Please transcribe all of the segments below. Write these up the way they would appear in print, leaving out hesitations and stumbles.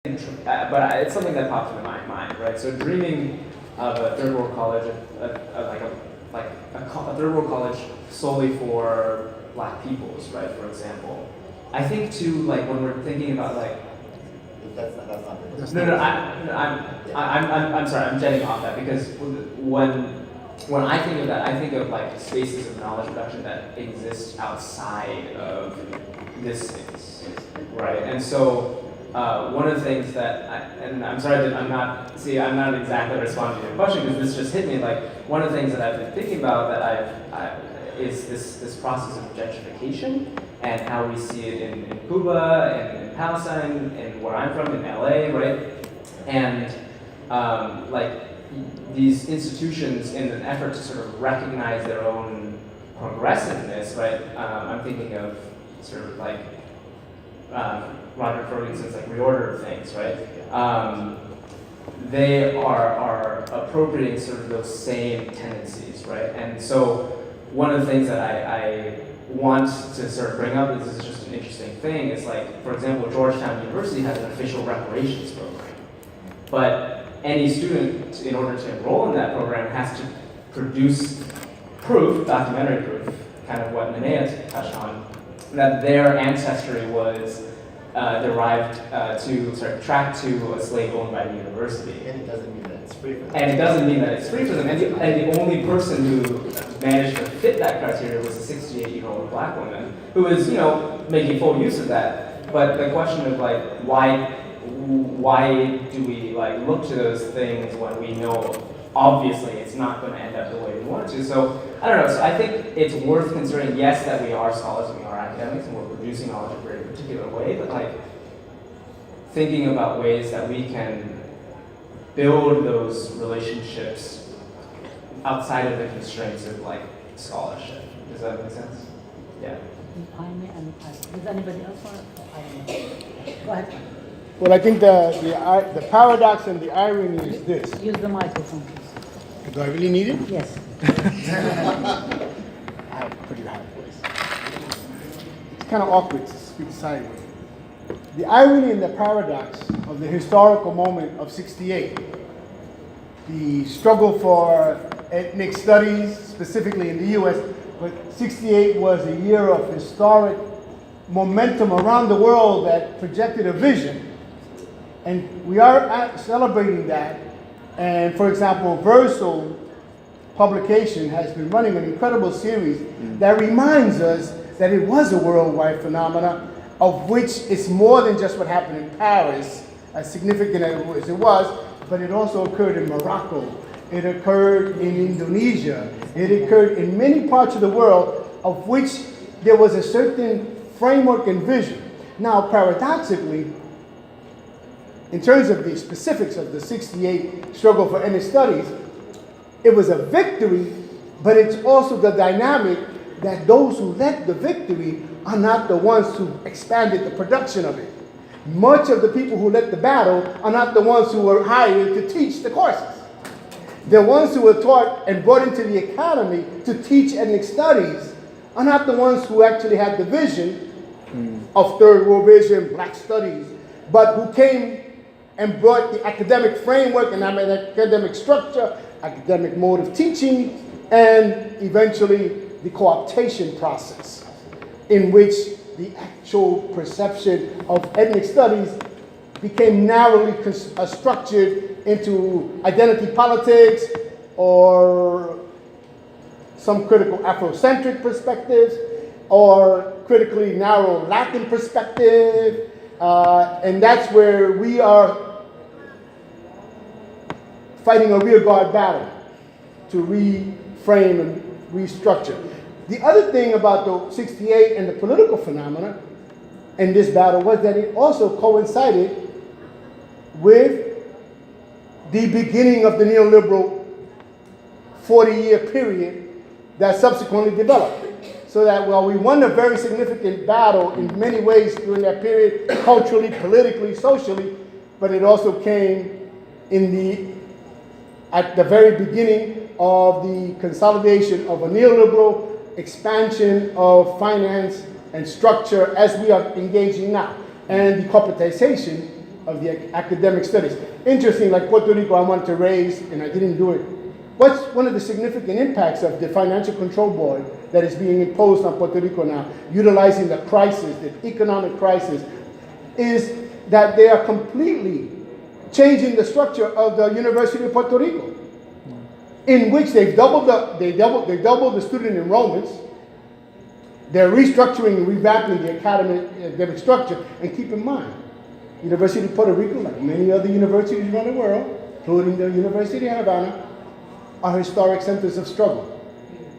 but it's something that pops into my mind, right? So dreaming of a third world college, a third world college solely for Black peoples, right? For example, I think too, like when we're thinking about like. That's not I'm sorry, I'm jetting off that because when I think of that, I think of like spaces of knowledge production that exist outside of this space, right? And so one of the things that, and I'm sorry that I'm not exactly responding to your question because this just hit me. Like one of the things that I've been thinking about that is this process of gentrification and how we see it in Cuba and in Palestine and where I'm from in LA, right? And like these institutions in an effort to sort of recognize their own progressiveness, right? I'm thinking of sort of like Roger Ferguson's like reorder of things, right? They are appropriating sort of those same tendencies, right? And so one of the things that I want to sort of bring up, this is just an interesting thing, is like, for example, Georgetown University has an official reparations program. But any student, in order to enroll in that program, has to produce proof, documentary proof, kind of what Nanea touched on, that their ancestry was tracked to a slave owned by the university. And it doesn't mean that it's free for them. And it doesn't mean that it's free for them. And the only person who managed to fit that criteria was a 68-year-old Black woman who was, making full use of that. But the question of like, why do we like look to those things when we know obviously it's not going to end up the way we want it to? So I don't know. So I think it's worth considering, yes, that we are scholars and we are academics and we're producing knowledge in a very particular way, but like thinking about ways that we can build those relationships outside of the constraints of like scholarship. Does that make sense? Yeah. Does anybody else want to? I don't know. Go ahead. Well, I think the paradox and the irony is this. Use the microphone, please. Do I really need it? Yes. I have a pretty high voice. It's kind of awkward to speak sideways. The irony and the paradox of the historical moment of '68, the struggle for ethnic studies, specifically in the U.S., but '68 was a year of historic momentum around the world that projected a vision. And we are celebrating that. And for example, Verso publication has been running an incredible series that reminds us that it was a worldwide phenomenon, of which it's more than just what happened in Paris, as significant as it was, but it also occurred in Morocco, it occurred in Indonesia, it occurred in many parts of the world, of which there was a certain framework and vision. Now, paradoxically, in terms of the specifics of the '68 struggle for ethnic studies, it was a victory, but it's also the dynamic that those who led the victory are not the ones who expanded the production of it. Much of the people who led the battle are not the ones who were hired to teach the courses. The ones who were taught and brought into the academy to teach ethnic studies are not the ones who actually had the vision of third world vision, Black studies, but who came and brought the academic framework and academic structure, academic mode of teaching, and eventually the co-optation process, in which the actual perception of ethnic studies became narrowly structured into identity politics or some critical Afrocentric perspectives or critically narrow Latin perspective. And that's where we are fighting a rearguard battle to reframe and restructure. The other thing about the '68 and the political phenomena in this battle was that it also coincided with the beginning of the neoliberal 40-year period that subsequently developed. So that while we won a very significant battle in many ways during that period, culturally, politically, socially, but it also came at the very beginning of the consolidation of a neoliberal expansion of finance and structure as we are engaging now, and the corporatization of the academic studies. Interesting, like Puerto Rico, I wanted to raise, and I didn't do it. What's one of the significant impacts of the Financial Control Board that is being imposed on Puerto Rico now, utilizing the crisis, the economic crisis, is that they are completely changing the structure of the University of Puerto Rico, in which they've doubled the student enrollments. They're restructuring and revamping the academic structure. And keep in mind, University of Puerto Rico, like many other universities around the world, including the University of Havana, are historic centers of struggle.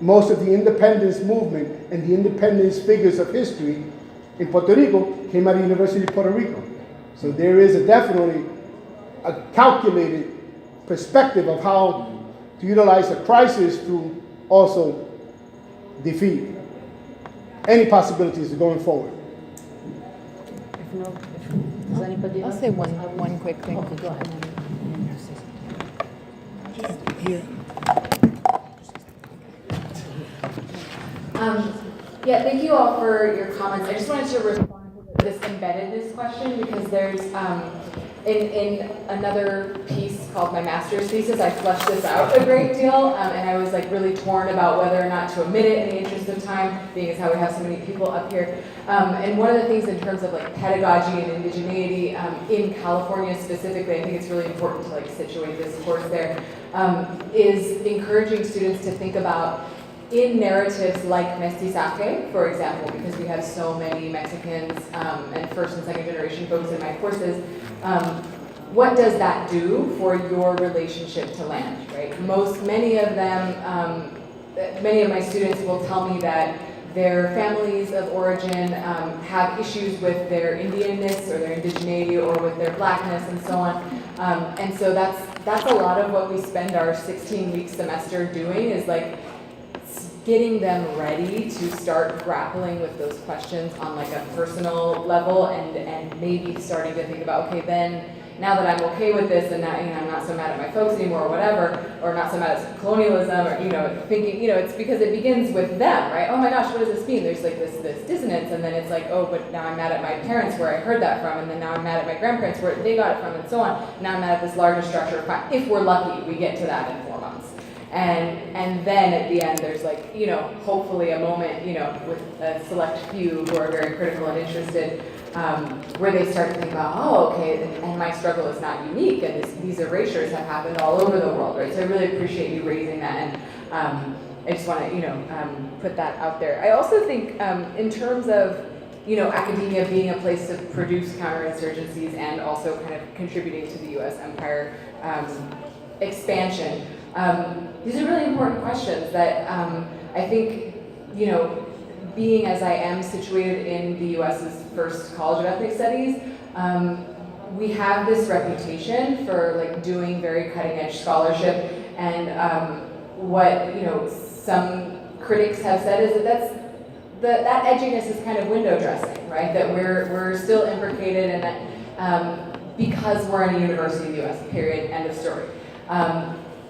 Most of the independence movement and the independence figures of history in Puerto Rico came out of the University of Puerto Rico. So there is definitely a calculated perspective of how to utilize a crisis to also defeat any possibilities going forward. If no, does anybody I'll else? say one quick thing. Okay, go ahead. Here. Yeah, thank you all for your comments. I just wanted to respond to this embeddedness question because there's, in another piece called my master's thesis, I fleshed this out a great deal, and I was like really torn about whether or not to omit it in the interest of time, being as how we have so many people up here. And one of the things in terms of like pedagogy and indigeneity in California specifically, I think it's really important to like situate this course there, is encouraging students to think about in narratives like mestizaje, for example, because we have so many Mexicans and first and second generation folks in my courses, what does that do for your relationship to land, right? Many of my students will tell me that their families of origin have issues with their Indianness or their indigeneity or with their blackness and so on. And so that's a lot of what we spend our 16-week semester doing is like getting them ready to start grappling with those questions on like a personal level and maybe starting to think about, okay, then now that I'm okay with this and now, I'm not so mad at my folks anymore or whatever, or not so mad at colonialism or, thinking, it's because it begins with them, right? Oh my gosh, what does this mean? There's like this dissonance and then it's like, oh, but now I'm mad at my parents where I heard that from and then now I'm mad at my grandparents where they got it from and so on. Now I'm mad at this larger structure. If we're lucky, we get to that in 4 months. And then at the end, there's like, hopefully a moment, with a select few who are very critical and interested, where they start to think about, oh, okay, and my struggle is not unique, and these erasures have happened all over the world, right? So I really appreciate you raising that, and I just want to, put that out there. I also think in terms of, academia being a place to produce counterinsurgencies and also kind of contributing to the U.S. empire expansion. These are really important questions that I think, being as I am situated in the US's first College of Ethnic Studies, we have this reputation for like doing very cutting edge scholarship and what, some critics have said is that edginess is kind of window dressing, right? That we're still imbricated and that because we're in a university in the US, period, end of story.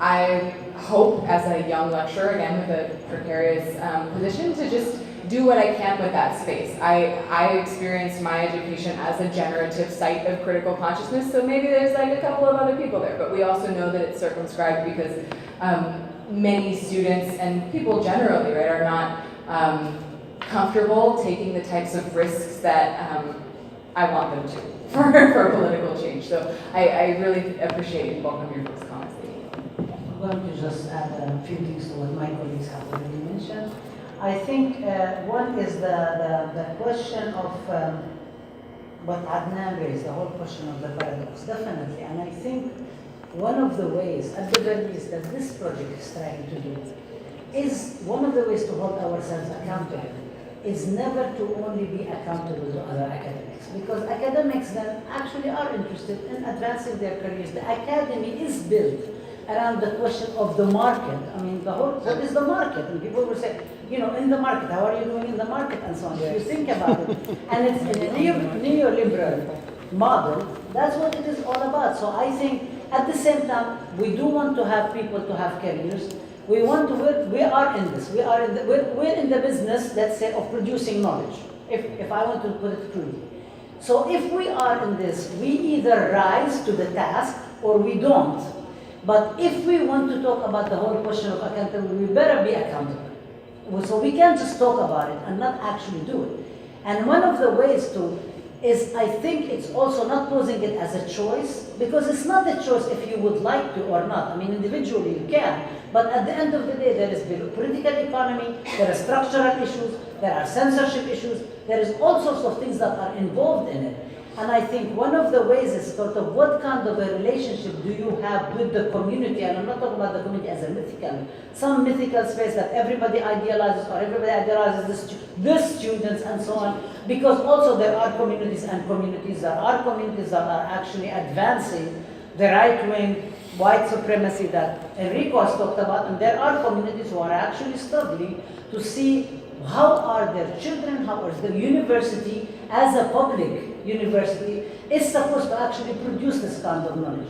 I hope as a young lecturer, again with a precarious position, to just do what I can with that space. I experienced my education as a generative site of critical consciousness, so maybe there's like a couple of other people there, but we also know that it's circumscribed because many students and people generally, right, are not comfortable taking the types of risks that I want them to for political change. So I really appreciate and welcome your folks' comments. I'm going to just add a few things to what my colleagues have already mentioned. I think one is the question of what Adnan raised, the whole question of the paradox, definitely. And I think one of the ways, at the very least, that this project is trying to do is one of the ways to hold ourselves accountable is never to only be accountable to other academics, because academics then actually are interested in advancing their careers. The academy is built around the question of the market. I mean, what is the market? And people will say, in the market, how are you doing in the market, and so on. If you think about it, and it's in a neoliberal model, that's what it is all about. So I think at the same time, we do want to have people to have careers. We are in this. We're in the business, let's say, of producing knowledge, if I want to put it crudely. So if we are in this, we either rise to the task or we don't. But if we want to talk about the whole question of accountability, we better be accountable. So we can't just talk about it and not actually do it. And one of the ways to is, I think it's also not posing it as a choice, because it's not a choice if you would like to or not. I mean, individually you can, but at the end of the day, there is political economy, there are structural issues, there are censorship issues, there is all sorts of things that are involved in it. And I think one of the ways is sort of what kind of a relationship do you have with the community, and I'm not talking about the community as a some mythical space that everybody idealizes or everybody idealizes the students and so on, because also there are communities and communities, there are communities that are actually advancing the right-wing white supremacy that Enrico has talked about, and there are communities who are actually struggling to see how are their children, how is the university as a public university is supposed to actually produce this kind of knowledge.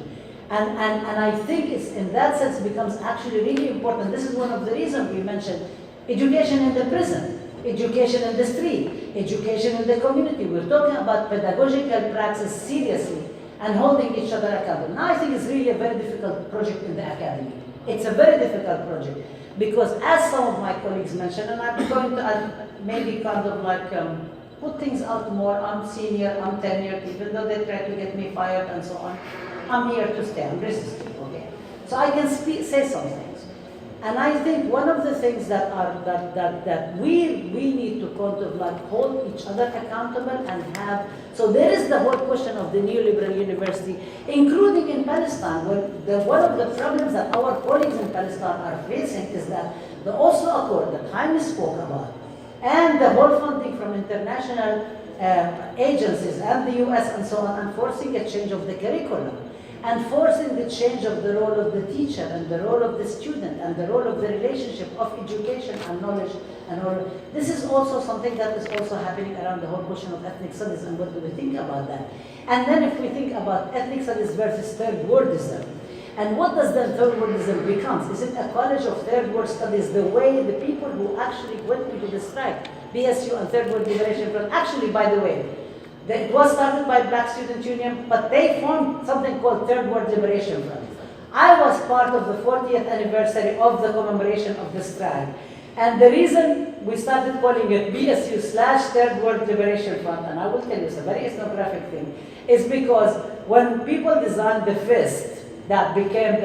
And I think it's in that sense becomes actually really important. This is one of the reasons we mentioned education in the prison, education in the street, education in the community. We're talking about pedagogical praxis seriously and holding each other accountable. Now I think it's really a very difficult project in the academy. It's a very difficult project because as some of my colleagues mentioned, and I'm going to maybe kind of like put things out more, I'm senior, I'm tenured, even though they try to get me fired and so on, I'm here to stay, I'm resisting, okay? So I can say some things. And I think one of the things that are that we need to kind of like hold each other accountable and have, so there is the whole question of the neoliberal university, including in Palestine, where one of the problems that our colleagues in Palestine are facing is that the Oslo Accord that Jaime spoke about, and the whole funding from international agencies and the US and so on, and forcing a change of the curriculum, and forcing the change of the role of the teacher and the role of the student and the role of the relationship of education and knowledge and all. This is also something that is also happening around the whole question of ethnic studies and what do we think about that. And then if we think about ethnic studies versus third worldism, and what does then third worldism become? Is it a college of third world studies the way the people who actually went into the strike, BSU and Third World Liberation Front, actually, by the way, it was started by Black Student Union, but they formed something called Third World Liberation Front. I was part of the 40th anniversary of the commemoration of the strike. And the reason we started calling it BSU/Third World Liberation Front, and I will tell you it's a very ethnographic thing, is because when people designed the fist, that became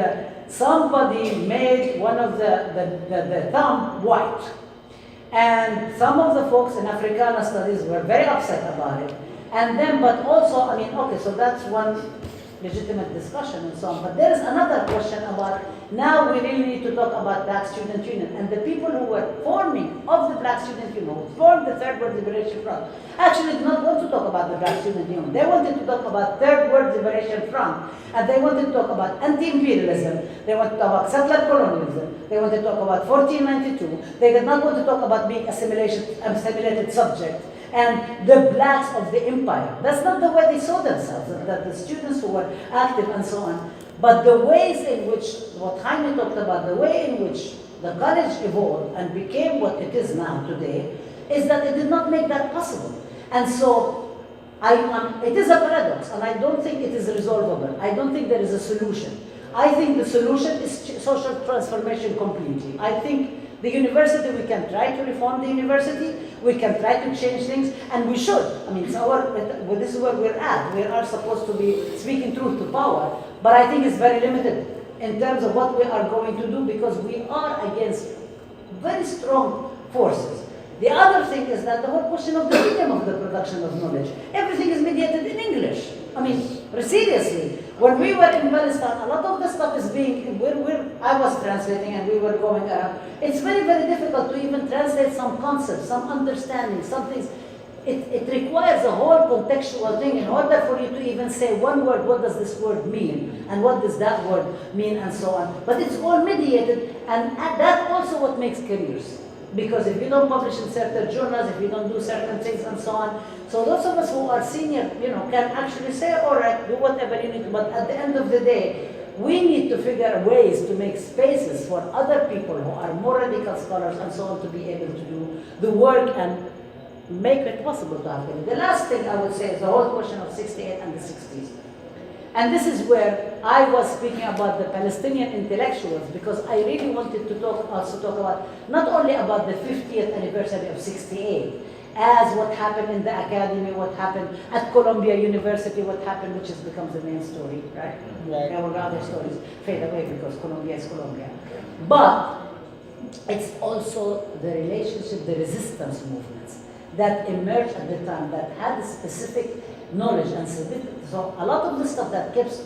somebody made one of the thumb white. And some of the folks in Africana studies were very upset about it. And then, but also, I mean, okay, so that's one legitimate discussion and so on. But there is another question about, now we really need to talk about Black Student Union. And the people who were forming of the Black Student Union, who formed the Third World Liberation Front, actually did not want to talk about the Black Student Union. They wanted to talk about Third World Liberation Front. And they wanted to talk about anti-imperialism. They wanted to talk about settler colonialism. They wanted to talk about 1492. They did not want to talk about being assimilated subject and the blacks of the empire. That's not the way they saw themselves, that the students who were active and so on. But the ways in which, what Jaime talked about, the way in which the college evolved and became what it is now today, is that it did not make that possible. And so, it is a paradox, and I don't think it is resolvable. I don't think there is a solution. I think the solution is social transformation completely. I think the university, we can try to reform the university, we can try to change things, and we should. I mean, this is where we're at. We are supposed to be speaking truth to power, but I think it's very limited in terms of what we are going to do because we are against very strong forces. The other thing is that the whole question of the medium of the production of knowledge, everything is mediated in English. I mean, seriously, when we were in Palestine, a lot of the stuff is being, I was translating and we were going around. It's very, very difficult to even translate some concepts, some understanding, some things. It requires a whole contextual thing in order for you to even say one word, what does this word mean? And what does that word mean and so on. But it's all mediated, and that's also what makes careers. Because if you don't publish in certain journals, if you don't do certain things and so on, so those of us who are senior, can actually say, all right, do whatever you need to, but at the end of the day, we need to figure ways to make spaces for other people who are more radical scholars and so on to be able to do the work and make it possible to have it. The last thing I would say is the whole question of 68 and the 60s. And this is where I was speaking about the Palestinian intellectuals, because I really wanted to talk about not only about the 50th anniversary of 68, as what happened in the academy, what happened at Columbia University, what happened, which has become the main story, right? Right. There were other stories fade away because Columbia is Columbia. But it's also the relationship, the resistance movements that emerged at the time that had a specific knowledge and so a lot of the stuff that gets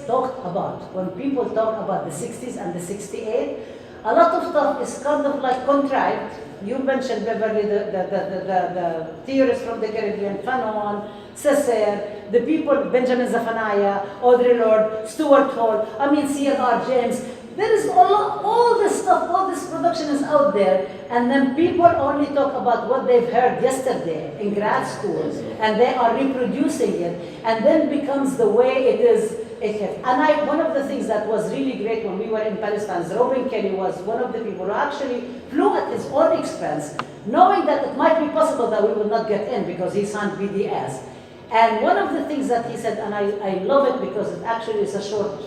talked about when people talk about the 60s and the 68, a lot of stuff is kind of like contrived. You mentioned Beverly, the theorists from the Caribbean, Fanon, CSA, the people, Benjamin Zephaniah, Audre Lorde, Stuart Hall, C.L.R. James. There is all this stuff, all this production is out there, and then people only talk about what they've heard yesterday in grad schools, and they are reproducing it, and then becomes the way it is. And one of the things that was really great when we were in Palestine, Robin Kelly was one of the people who actually flew at his own expense, knowing that it might be possible that we would not get in because he signed BDS. And one of the things that he said, and I love it because it actually is a short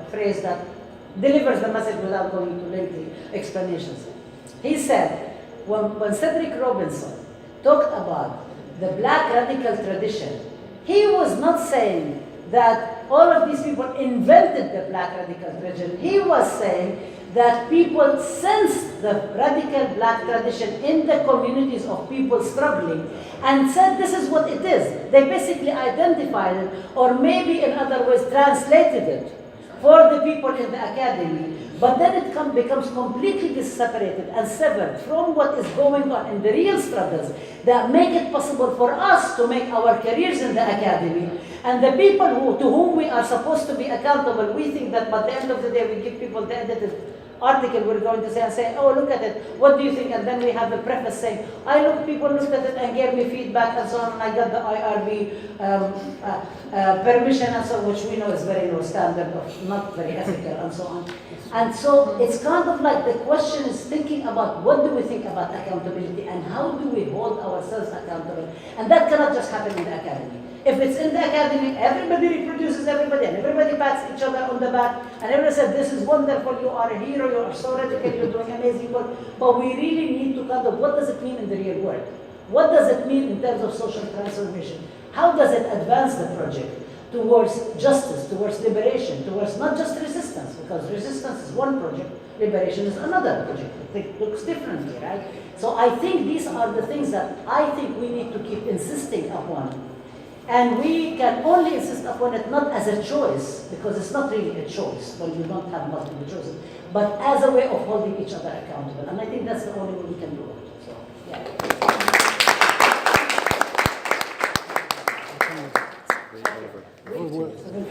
phrase that delivers the message without going into lengthy explanations. He said, when Cedric Robinson talked about the black radical tradition, he was not saying that all of these people invented the black radical tradition. He was saying that people sensed the radical black tradition in the communities of people struggling and said this is what it is. They basically identified it, or maybe in other ways translated it for the people in the academy, but then it becomes completely separated and severed from what is going on in the real struggles that make it possible for us to make our careers in the academy. And the people to whom we are supposed to be accountable, we think that by the end of the day we give people the edited article we're going to say, oh, look at it, what do you think? And then we have the preface saying, people looked at it and gave me feedback and so on, and I got the IRB permission and so on, which we know is very low standard, of not very ethical and so on. And so it's kind of like the question is thinking about what do we think about accountability and how do we hold ourselves accountable? And that cannot just happen in the academy. If it's in the academy, everybody reproduces everybody and everybody pats each other on the back and everybody says, this is wonderful, you are a hero, you are so radical, you're doing amazing work. But we really need to kind of, what does it mean in the real world? What does it mean in terms of social transformation? How does it advance the project towards justice, towards liberation, towards not just resistance, because resistance is one project, liberation is another project. It looks differently, right? So I think these are the things that I think we need to keep insisting upon. And we can only insist upon it not as a choice, because it's not really a choice when you don't have multiple choices, but as a way of holding each other accountable. And I think that's the only way we can do it. So, yeah.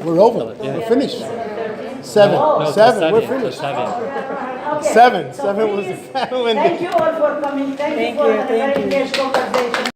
We're over. We're finished. 7. Oh. 7. We're finished. Okay. 7. So 7 was the please, final ending. thank you all for coming. Thank you for a very engaged conversation.